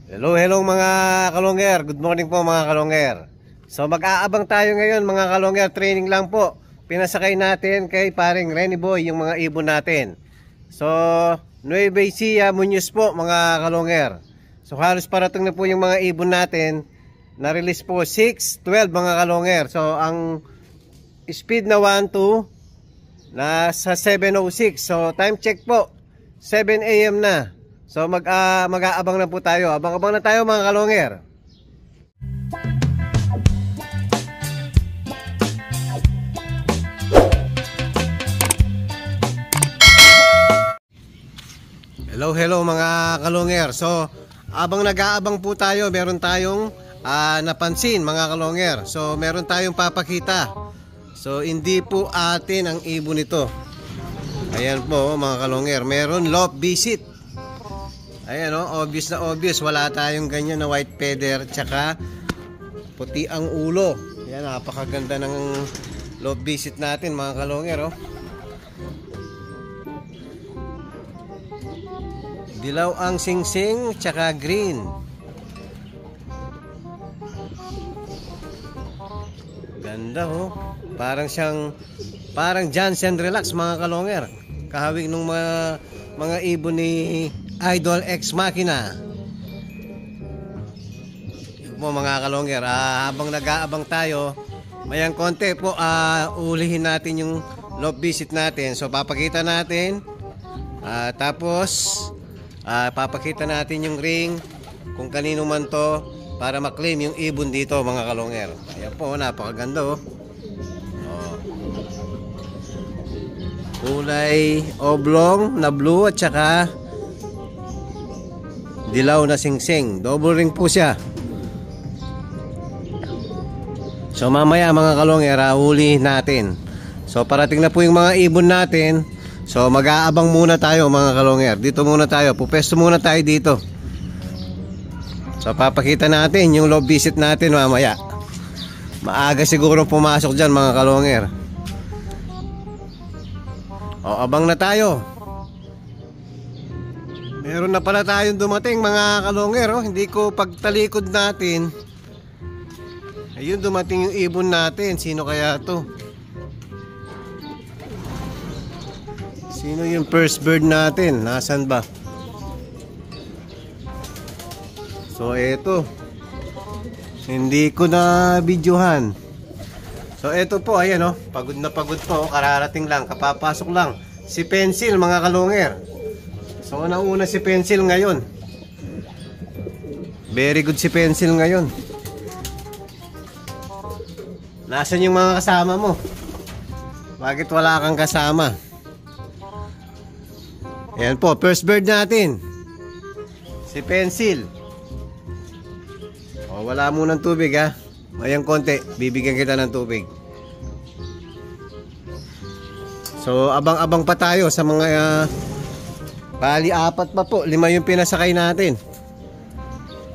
Hello mga kalongger. Good morning po mga kalongger. So mag-aabang tayo ngayon mga kalongger. Training lang po. Pinasakay natin kay paring Renny Boy yung mga ibon natin. So Nueva Ecija, Muñoz po mga kalongger. So halos parating na po yung mga ibon natin. Na-release po 6:12 mga kalongger. So ang speed na 1-2 nasa 7:06. So time check po 7 AM na. So mag-aabang na po tayo. Abang-abang na tayo mga kalongger. Hello mga kalongger. So abang nag-aabang po tayo, meron tayong napansin mga kalongger. So meron tayong papakita. So hindi po atin ang ibon nito. Ayan po mga kalongger. Meron love visit. Ayan o, obvious na obvious. Wala tayong ganyan na white feather tsaka puti ang ulo. Ayan, napakaganda ng love visit natin mga kalongger o. Dilaw ang singsing tsaka green. Ganda o. Parang Jansen Relax mga kalongger. Kahawig nung mga ibon ni Idol X Machina. Ito po mga kalongger, habang nag-aabang tayo, mayang konti po, ulihin natin yung love visit natin. So papakita natin, tapos papakita natin yung ring kung kanino man to, para maklaim yung ibon dito mga kalongger. Ayan po, napakaganda oh. Kulay oblong na blue at saka dilaw na singsing. Double ring po siya. So mamaya mga kalongger, huli natin. So parating na po yung mga ibon natin. So mag-aabang muna tayo mga kalongger. Dito muna tayo, pupesto muna tayo dito. So papakita natin yung love visit natin mamaya. Maaga siguro pumasok dyan mga kalongger. O abang na tayo. Meron na pala tayong dumating mga kalongger oh. Hindi ko pagtalikod natin. Ayun, dumating yung ibon natin. Sino kaya to? Sino yung first bird natin? Nasaan ba? So eto, hindi ko na videohan. So eto po, ayan oh. Pagod na pagod po, kararating lang, kapapasok lang. Si Pencil mga kalongger. So unang-una si Pencil ngayon. Very good si Pencil ngayon. Nasaan yung mga kasama mo? Bakit wala kang kasama? Ayan po, first bird natin. Si Pencil. O, wala munang tubig ha. Mayang konti, bibigyan kita ng tubig. So abang-abang pa tayo sa mga bali 4 pa po, 5 yung pinasakay natin.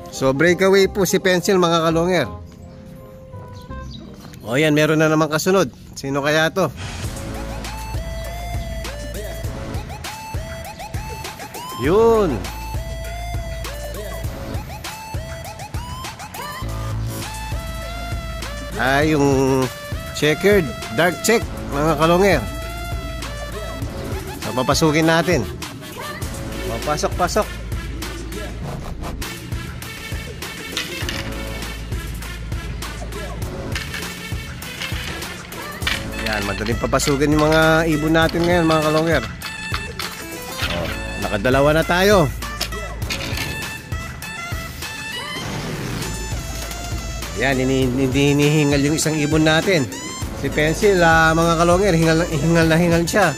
So breakaway po si Pencil mga kalongger. O yan, meron na naman kasunod. Sino kaya to? Yun. Ay, yung checkered dark check mga kalongger. So papasukin natin. Pasok. Yan, madaling papasukin yung mga ibon natin ngayon mga kalongger. Nakadalawa na tayo. Yan, hindi hinihingal yung isang ibon natin. Si Pencil, mga kalongger, hingal siya.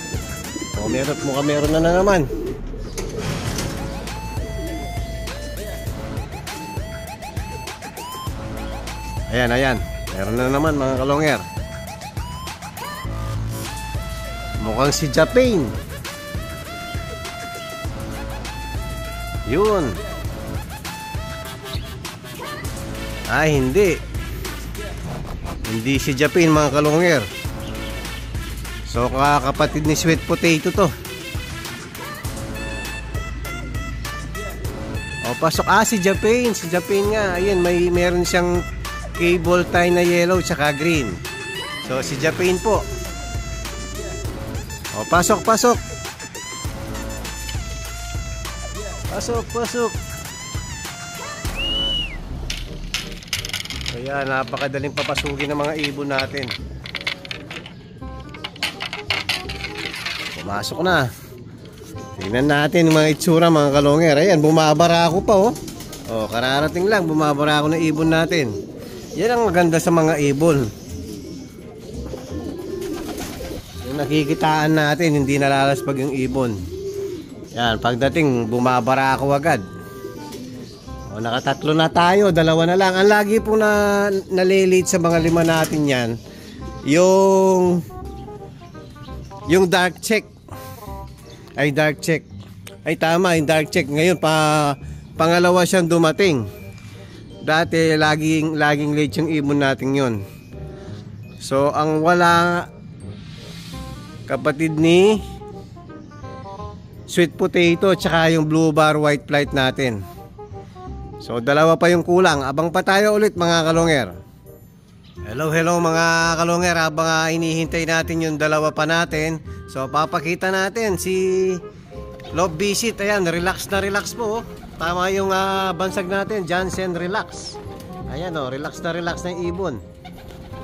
O, meron na naman. Ayan. Meron na naman mga kalongger. Mukhang si Japan. Yun. Ay, hindi. Hindi si Japan mga kalongger. So kakapatid ni Sweet Potato to. O, pasok. Si Japan. Si Japan nga. Ayan, meron siyang cable tie na yellow tsaka green. So, si Japan po. O, pasok, pasok. Pasok, pasok. Kaya napakadaling papasukin ng mga ibon natin. Pumasok na. Tingnan natin yung mga itsura mga kalonger. Ayan, bumabara ako pa oh. Oh, kararating lang, bumabara ako ng ibon natin. Yan ang maganda sa mga ibon. Yung nakikitaan natin, hindi nalalaspag yung ibon. Yan, pagdating, bumabara ako agad. O, nakatatlo na tayo, dalawa na lang. Ang lagi po na nalilate sa mga lima natin yan, yung dark check. Ay, dark check. Ay, tama, yung dark check. Ngayon, pangalawa siyang dumating. Dati, laging late yung ibon natin yon. So, ang wala kapatid ni sweet potato tsaka yung blue bar white flight natin. So dalawa pa yung kulang. Abang pa tayo ulit mga kalonger. Hello mga kalonger. Habang hinihintay natin yung dalawa pa natin, so papakita natin si Love Visit. Ayan, relax na relax po. Tama yung bansag natin, Jansen Relax. Ayan o, relax na yung ibon.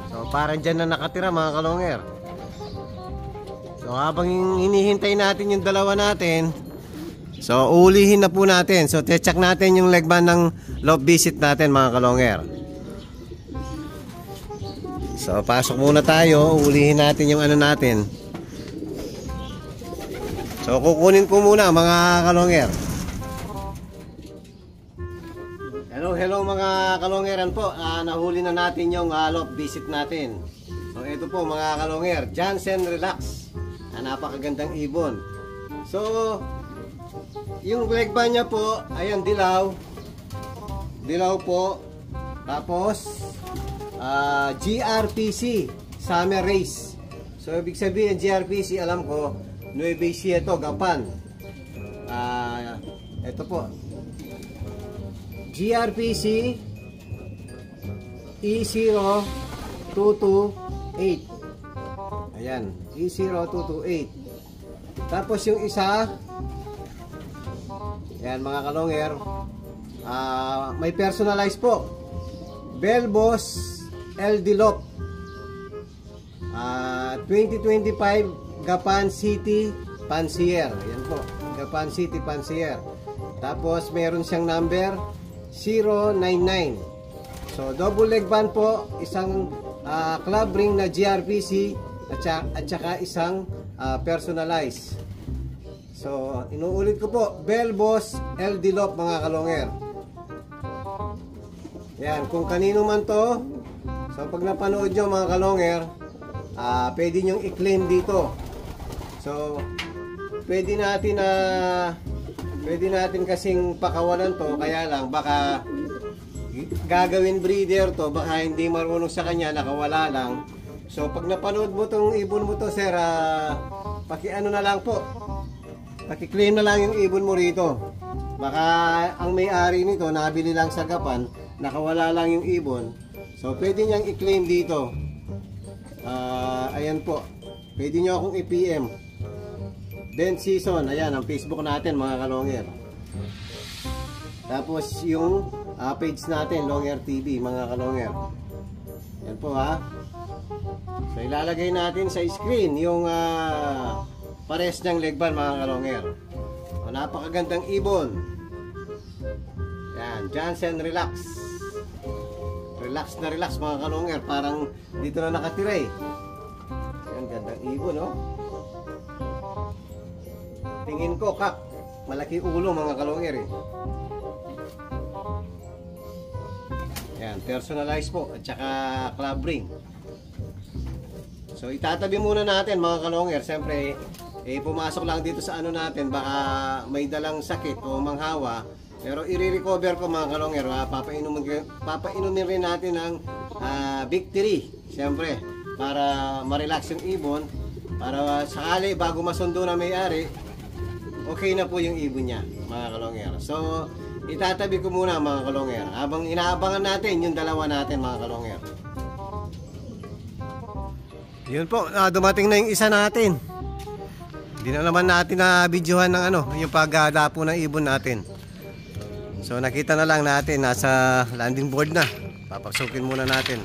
So parang dyan na nakatira mga kalonger. So habang hinihintay natin yung dalawa natin, so ulihin na po natin. So check natin yung legman ng Love Visit natin mga kalonger. So pasok muna tayo, ulihin natin yung ano natin. So kukunin ko muna mga kalonger. Hello mga kalongeran po. Nahuli na natin yung Love Visit natin. So ito po mga kalonger, Jansen Relax. Napakagandang ibon. So yung legban niya po, ayan, dilaw po. Tapos GRPC Summer Race. So ibig sabihin GRPC, alam ko Nueva Ecija to, Gapan. Ito po GRPC E0228. Ayan, E0228. Tapos yung isa, ayan mga kalonger, may personalize po, Belbos Eldilop, 2025 Gapan City Pansier. Ayan po, Gapan City Pansier. Tapos meron siyang number 099. So double leg band po, isang club ring na GRPC at saka isang personalize. So inuulit ko po, Belbos Eldilop mga kalonger. Yan, kung kanino man to. So pag napanood nyo mga kalonger, pwede nyong i-claim dito. So pwede natin kasing pakawalan to, kaya lang baka gagawin breeder to, baka hindi marunong sa kanya, nakawala lang. So pag napanood mo tong ibon mo to sir, paki-ano na lang po, paki-claim na lang yung ibon mo rito. Baka ang may-ari nito nabili lang sa Gapan, nakawala lang yung ibon. So pwede niyang i-claim dito. Ayan po, pwede nyo akong i-PM. Then season, ayan ang Facebook natin mga kalonger. Tapos yung page natin, Longer TV mga kalonger. Yan po ha. So ilalagay natin sa screen yung pares ng legban mga kalonger. O, napakagandang ibon. Yan, Jansen Relax. Relax na relax mga kalonger. Parang dito na nakatira eh. Yan, gandang ibon no. Tingin ko kak, malaki ulo mga kalonger eh. Yan, personalize po at saka club ring. So itatabi muna natin mga kalonger. Siyempre pumasok lang dito sa ano natin, baka may dalang sakit o manghawa. Pero i-recover ko mga kalonger. Papainumin rin natin ng victory. Siyempre para ma-relax yung ibon, para sakali bago masundo na may-ari, okay na po yung ibon niya mga kalonger. So itatabi ko muna mga kalonger. Habang inaabangan natin yung dalawa natin mga kalonger. Yun po, dumating na yung isa natin. Hindi na naman natin na videohan ng yung pagdapo ng ibon natin. So nakita na lang natin, nasa landing board na. Papasukin muna natin.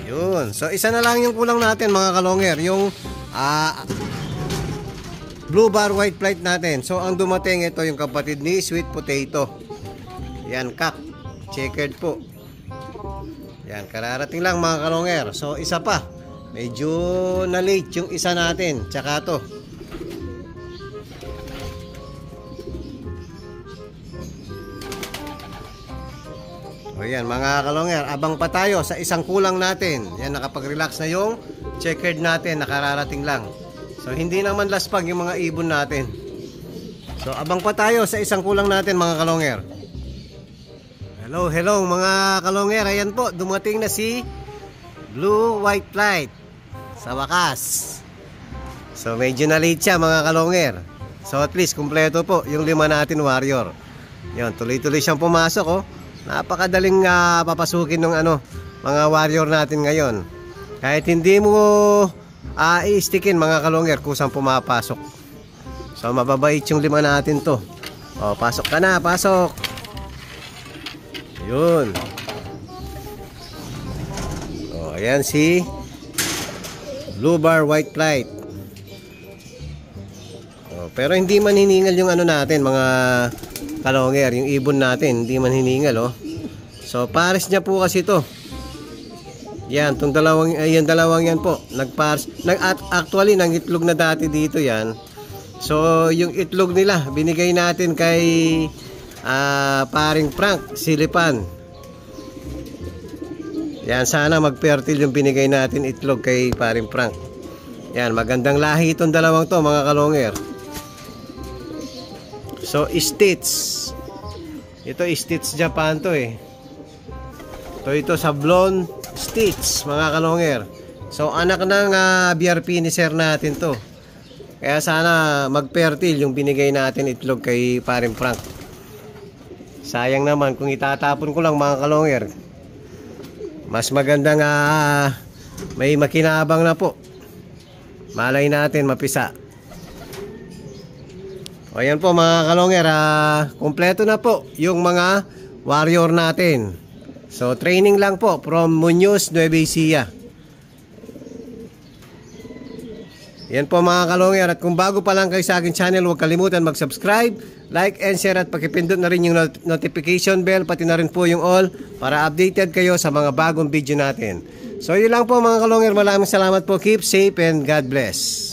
Yun. So isa na lang yung kulang natin mga kalonger, yung blue bar white flight natin. So ang dumating ito yung kapatid ni sweet potato. Yan, kak. Checkered po. Yan, kararating lang mga kalonger. So isa pa. Medyo na late yung isa natin. Tsaka to. O yan mga kalonger, abang pa tayo sa isang kulang natin. Yan, nakapag-relax na yung checkered natin, nakararating lang. So hindi naman laspag yung mga ibon natin. So abang pa tayo sa isang kulang natin mga kalonger. Hello mga kalonger. Ayan po, dumating na si blue white flight sa wakas. So medyo na late siya mga kalonger. So at least kumpleto po yung 5 natin warrior. Yan, tuloy-tuloy siyang pumasok oh. Napakadaling papasukin ng mga warrior natin ngayon. Kahit hindi mo i-stickin mga kalonger, kusang pumapasok. So mababait yung 5 natin to. O, pasok ka na, pasok. Yun. O, ayan si blue bar white flight. O, pero hindi man hiningal yung natin mga kalonger, yung ibon natin hindi man hiningal oh. So pares niya po kasi to. Yan, tong dalawang yan po. Actually nang itlog na dati dito yan. So yung itlog nila binigay natin kay paring Frank Silipan. Yan, sana mag-fertile yung binigay natin itlog kay paring Frank. Yan, magandang lahi itong dalawang to mga kalonger. So, Stitch. Ito, Stitch Japan to eh. Ito sa Blonde Stitch, mga kalonger. So, anak ng BR finisher natin to. Kaya sana mag-fertile yung binigay natin itlog kay paring Frank. Sayang naman kung itatapon ko lang mga kalonger. Mas maganda nga may makinabang na po. Malay natin mapisa. O yan po mga kalonger, kompleto na po yung mga warrior natin. So training lang po from Muñoz, Nueva Ecija. Yan po mga kalonger, at kung bago pa lang kayo sa akin channel, huwag kalimutan mag-subscribe, like and share, at pakipindot na rin yung notification bell, pati na rin po yung all para updated kayo sa mga bagong video natin. So yun lang po mga kalonger, maraming salamat po, keep safe and God bless.